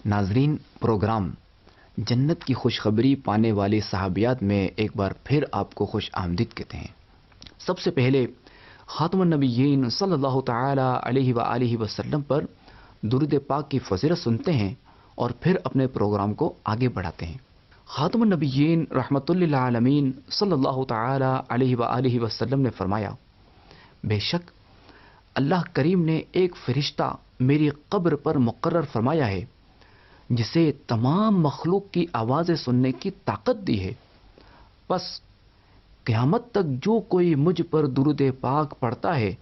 ناظرین، پروگرام جنت کی خوشخبری پانے والی صحابیات میں ایک بار پھر آپ کو خوش آمدید کہتے ہیں۔ سب سے پہلے خاتم النبیین صلی اللہ تعالی علیہ وآلہ وسلم پر درود پاک کی فضیلت سنتے ہیں اور پھر اپنے پروگرام کو آگے بڑھاتے ہیں۔ خاتم النبیین رحمت للعالمین صلی اللہ تعالی علیہ وآلہ وسلم نے فرمایا، بے شک اللہ کریم نے ایک فرشتہ میری قبر پر مقرر فرمایا ہے جسے تمام مخلوق کی آوازیں سننے کی طاقت دی ہے، پس قیامت تک جو کوئی مجھ پر درود پاک پڑھتا ہے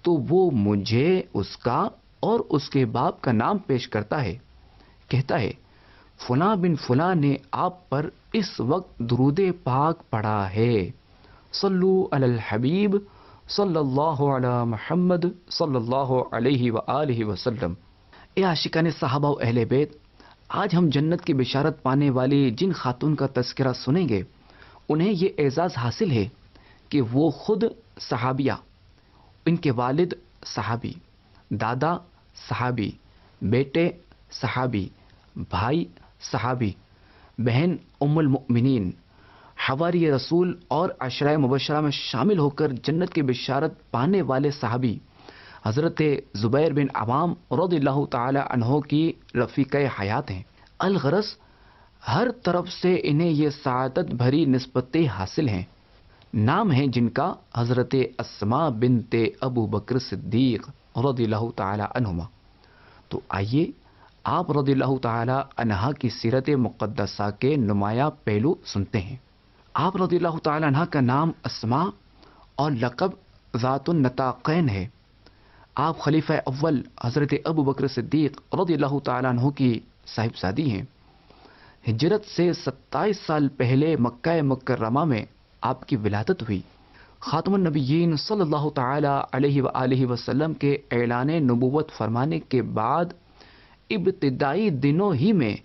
تو وہ مجھے اس کا اور اس کے باپ کا نام پیش کرتا ہے، کہتا ہے فلاں بن فلاں نے آپ پر اس وقت درود پاک پڑھا ہے، صلو علی الحبیب صلی اللہ علی محمد صلی اللہ علیہ وآلہ وسلم۔ اے عاشقان صحابہ و اہل بیت، آج ہم جنت کی بشارت پانے والی جن خاتون کا تذکرہ سنیں گے انہیں یہ اعزاز حاصل ہے کہ وہ خود صحابیہ، ان کے والد صحابی، دادا صحابی، بیٹے صحابی، بھائی صحابی، بہن ام المؤمنین، حواری رسول اور عشرہ مبشرہ میں شامل ہو کر جنت کی بشارت پانے والے صحابی حضرت زبیر بن عوام رضی اللہ تعالی عنہ کی رفیقہ حیات ہیں۔ الغرض ہر طرف سے انہیں یہ سعادت بھری نسبتیں حاصل ہیں۔ نام ہیں جن کا حضرت اسماء بنت ابو بکر صدیق رضی اللہ تعالی عنہما۔ تو آئیے آپ رضی اللہ تعالی عنہا کی سیرت مقدسہ کے نمایاں پہلو سنتے ہیں۔ آپ رضی اللہ تعالی عنہ کا نام اسماء اور لقب ذات النطاقین ہے۔ آپ خلیفہ اول حضرت ابو بکر صدیق رضی اللہ تعالی عنہ کی صاحبزادی ہیں۔ ہجرت سے 27 سال پہلے مکہ مکرمہ میں آپ کی ولادت ہوئی۔ خاتم النبیین صلی اللہ تعالی علیہ وآلہ وسلم کے اعلان نبوت فرمانے کے بعد ابتدائی دنوں ہی میں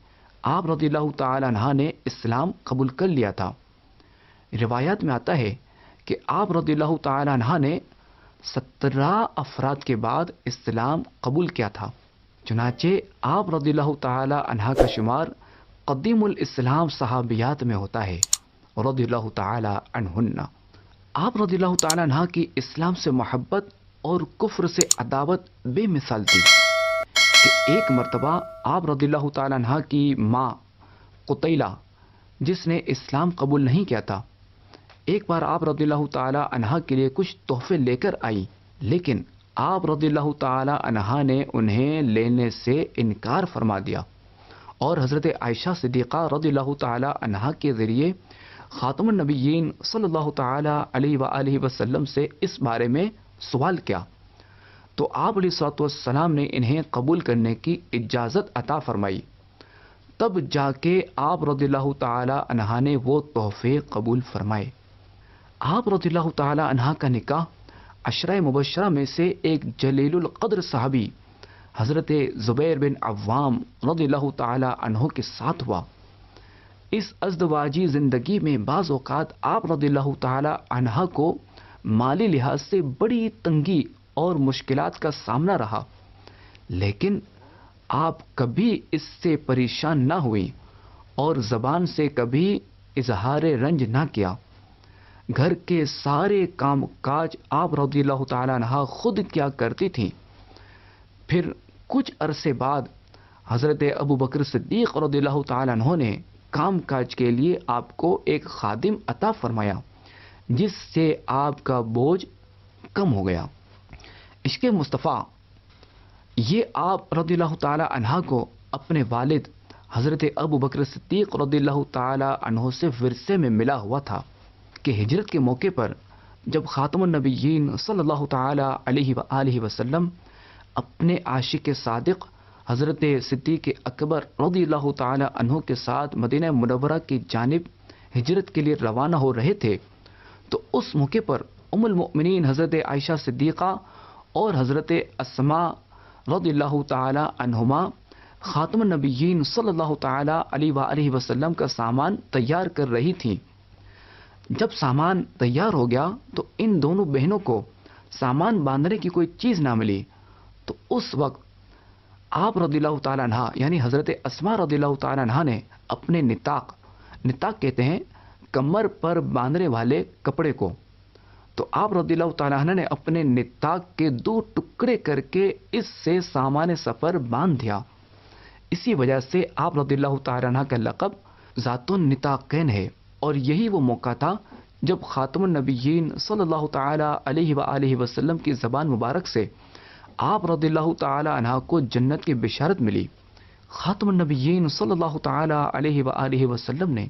آپ رضی اللہ تعالی عنہ نے اسلام قبول کر لیا تھا۔ روایات میں آتا ہے کہ آپ رضی اللہ تعالی عنہ نے 17 افراد کے بعد اسلام قبول کیا تھا۔ چنانچہ آپ رضی اللہ تعالی عنہ کا شمار قدیم الاسلام صحابیات میں ہوتا ہے رضی اللہ تعالی عنہن۔ آپ رضی اللہ تعالی عنہ کی اسلام سے محبت اور کفر سے عداوت بے مثال تھی کہ ایک مرتبہ آپ رضی اللہ تعالی عنہ کی ماں قطیلہ، جس نے اسلام قبول نہیں کیا تھا، ایک بار آپ رضی اللہ تعالی عنہ کے لیے کچھ تحفے لے کر آئی، لیکن آپ رضی اللہ تعالی عنہ نے انہیں لینے سے انکار فرما دیا اور حضرت عائشہ صدیقہ رضی اللہ تعالی عنہ کے ذریعے خاتم النبیین صلی اللہ تعالی علیہ وآلہ وسلم سے اس بارے میں سوال کیا، تو آپ علیہ الصلوۃ والسلام نے انہیں قبول کرنے کی اجازت عطا فرمائی۔ تب جا کے آپ رضی اللہ تعالی عنہ نے وہ تحفے قبول فرمائے۔ آپ رضی اللہ تعالی عنہ کا نکاح عشرہ مبشرہ میں سے ایک جلیل القدر صحابی حضرت زبیر بن عوام رضی اللہ تعالی عنہ کے ساتھ ہوا۔ اس ازدواجی زندگی میں بعض اوقات آپ رضی اللہ تعالی عنہ کو مالی لحاظ سے بڑی تنگی اور مشکلات کا سامنا رہا، لیکن آپ کبھی اس سے پریشان نہ ہوئی اور زبان سے کبھی اظہار رنج نہ کیا۔ گھر کے سارے کام کاج آپ رضی اللہ تعالی عنہ خود کیا کرتی تھیں۔ پھر کچھ عرصے بعد حضرت ابو بکر صدیق رضی اللہ تعالی عنہ نے کام کاج کے لیے آپ کو ایک خادم عطا فرمایا، جس سے آپ کا بوجھ کم ہو گیا۔ عشق مصطفیٰ یہ آپ رضی اللہ تعالی عنہ کو اپنے والد حضرت ابو بکر صدیق رضی اللہ تعالی عنہ سے ورثے میں ملا ہوا تھا کہ ہجرت کے موقع پر جب خاتم النبیین صلی اللہ تعالی علیہ وآلہ وسلم اپنے عاشق صادق حضرت صدیق اکبر رضی اللہ تعالی عنہ کے ساتھ مدینہ منورہ کی جانب ہجرت کے لیے روانہ ہو رہے تھے، تو اس موقع پر ام المؤمنین حضرت عائشہ صدیقہ اور حضرت اسماء رضی اللہ تعالی عنہما خاتم النبیین صلی اللہ تعالی علیہ وآلہ وسلم کا سامان تیار کر رہی تھیں۔ جب سامان تیار ہو گیا تو ان دونوں بہنوں کو سامان باندھنے کی کوئی چیز نہ ملی، تو اس وقت آپ رضی اللہ تعالیٰ عنہ یعنی حضرت اسما رضی اللہ تعالیٰ عنہ نے اپنے نطاق کہتے ہیں کمر پر باندھنے والے کپڑے کو، تو آپ رضی اللہ تعالیٰ عنہ نے اپنے نطاق کے 2 ٹکڑے کر کے اس سے سامان سفر باندھ دیا۔ اسی وجہ سے آپ رضی اللہ تعالیٰ عنہ کا لقب ذات النطاقین ہے، اور یہی وہ موقع تھا جب خاتم النبیین صلی اللہ تعالیٰ علیہ وآلہ وسلم کی زبان مبارک سے آپ رضی اللہ تعالیٰ عنہ کو جنت کی بشارت ملی۔ خاتم النبیین صلی اللہ تعالیٰ علیہ وآلہ وسلم نے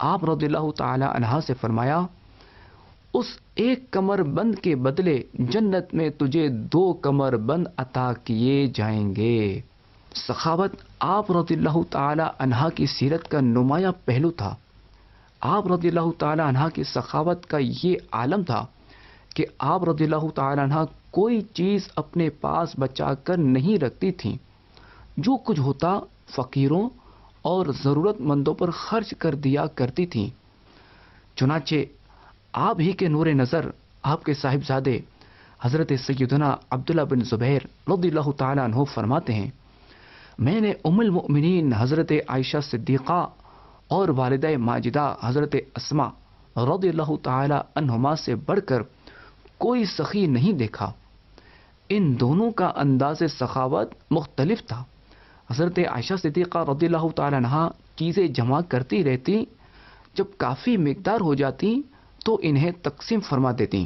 آپ رضی اللہ تعالیٰ عنہ سے فرمایا، اس ایک کمر بند کے بدلے جنت میں تجھے 2 کمر بند عطا کیے جائیں گے۔ سخاوت آپ رضی اللہ تعالیٰ عنہ کی سیرت کا نمایاں پہلو تھا۔ آپ رضی اللہ تعالیٰ عنہ کی سخاوت کا یہ عالم تھا کہ آپ رضی اللہ تعالیٰ عنہ کوئی چیز اپنے پاس بچا کر نہیں رکھتی تھیں، جو کچھ ہوتا فقیروں اور ضرورت مندوں پر خرچ کر دیا کرتی تھیں۔ چنانچہ آپ ہی کے نور نظر آپ کے صاحبزادے حضرت سیدنا عبداللہ بن زبیر رضی اللہ تعالیٰ عنہ فرماتے ہیں، میں نے ام المؤمنین حضرت عائشہ صدیقہ اور والدہ ماجدہ حضرت اسما رضی اللہ تعالی عنہما سے بڑھ کر کوئی سخی نہیں دیکھا۔ ان دونوں کا انداز سخاوت مختلف تھا۔ حضرت عائشہ صدیقہ رضی اللہ تعالی عنہا چیزیں جمع کرتی رہتی، جب کافی مقدار ہو جاتی تو انہیں تقسیم فرما دیتی،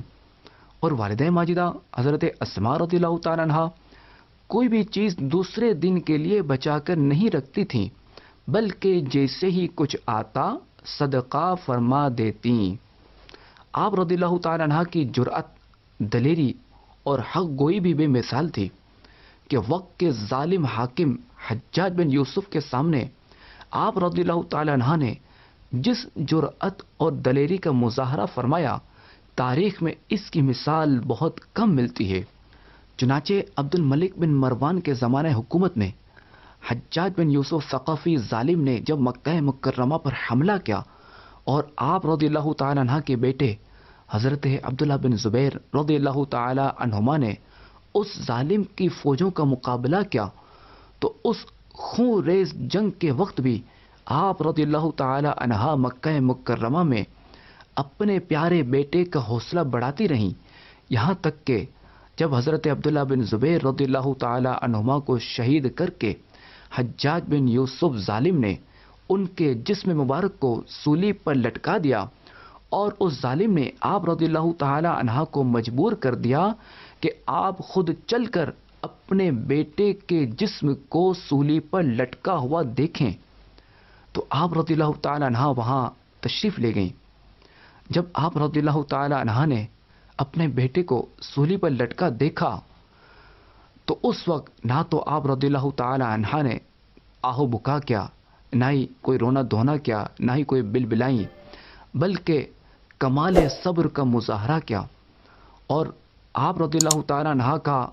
اور والدہ ماجدہ حضرت اسما رضی اللہ تعالی عنہا کوئی بھی چیز دوسرے دن کے لیے بچا کر نہیں رکھتی تھیں، بلکہ جیسے ہی کچھ آتا صدقہ فرما دیتی۔ آپ رضی اللہ تعالی عنہ کی جرأت، دلیری اور حق گوئی بھی بے مثال تھی کہ وقت کے ظالم حاکم حجاج بن یوسف کے سامنے آپ رضی اللہ تعالی عنہ نے جس جرأت اور دلیری کا مظاہرہ فرمایا، تاریخ میں اس کی مثال بہت کم ملتی ہے۔ چنانچہ عبد الملک بن مروان کے زمانہ حکومت میں حجاج بن یوسف ثقفی ظالم نے جب مکہ مکرمہ پر حملہ کیا اور آپ رضی اللہ تعالی عنہ کے بیٹے حضرت عبداللہ بن زبیر رضی اللہ تعالی عنہما نے اس ظالم کی فوجوں کا مقابلہ کیا، تو اس خون ریز جنگ کے وقت بھی آپ رضی اللہ تعالی عنہ مکہ مکرمہ میں اپنے پیارے بیٹے کا حوصلہ بڑھاتی رہیں، یہاں تک کہ جب حضرت عبداللہ بن زبیر رضی اللہ تعالی عنہما کو شہید کر کے حجاج بن یوسف ظالم نے ان کے جسم مبارک کو سولی پر لٹکا دیا، اور اس ظالم نے آپ رضی اللہ تعالی عنہ کو مجبور کر دیا کہ آپ خود چل کر اپنے بیٹے کے جسم کو سولی پر لٹکا ہوا دیکھیں، تو آپ رضی اللہ تعالی عنہ وہاں تشریف لے گئیں۔ جب آپ رضی اللہ تعالی عنہ نے اپنے بیٹے کو سولی پر لٹکا دیکھا تو اس وقت نہ تو آپ رضی اللہ تعالی عنہ نے آہو بکا کیا، نہ ہی کوئی رونا دھونا کیا، نہ ہی کوئی بلبلائیں، بلکہ کمال صبر کا مظاہرہ کیا۔ اور آپ رضی اللہ تعالی عنہ کا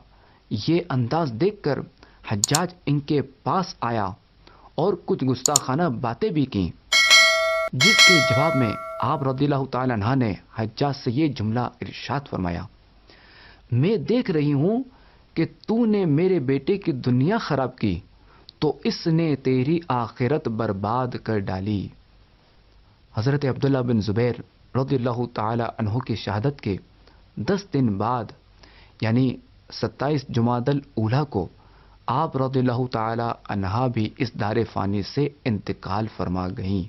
یہ انداز دیکھ کر حجاج ان کے پاس آیا اور کچھ گستاخانہ باتیں بھی کیں، جس کے جواب میں آپ رضی اللہ تعالی عنہ نے حجاج سے یہ جملہ ارشاد فرمایا، میں دیکھ رہی ہوں کہ تو نے میرے بیٹے کی دنیا خراب کی تو اس نے تیری آخرت برباد کر ڈالی۔ حضرت عبداللہ بن زبیر رضی اللہ تعالی عنہ کی شہادت کے 10 دن بعد یعنی 27 جمادی الاولیٰ کو آپ رضی اللہ تعالی عنہ بھی اس دار فانی سے انتقال فرما گئیں۔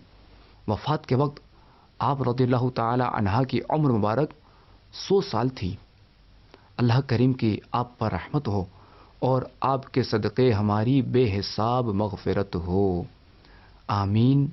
وفات کے وقت آپ رضی اللہ تعالی عنہ کی عمر مبارک 100 سال تھی۔ اللہ کریم کی آپ پر رحمت ہو اور آپ کے صدقے ہماری بے حساب مغفرت ہو، آمین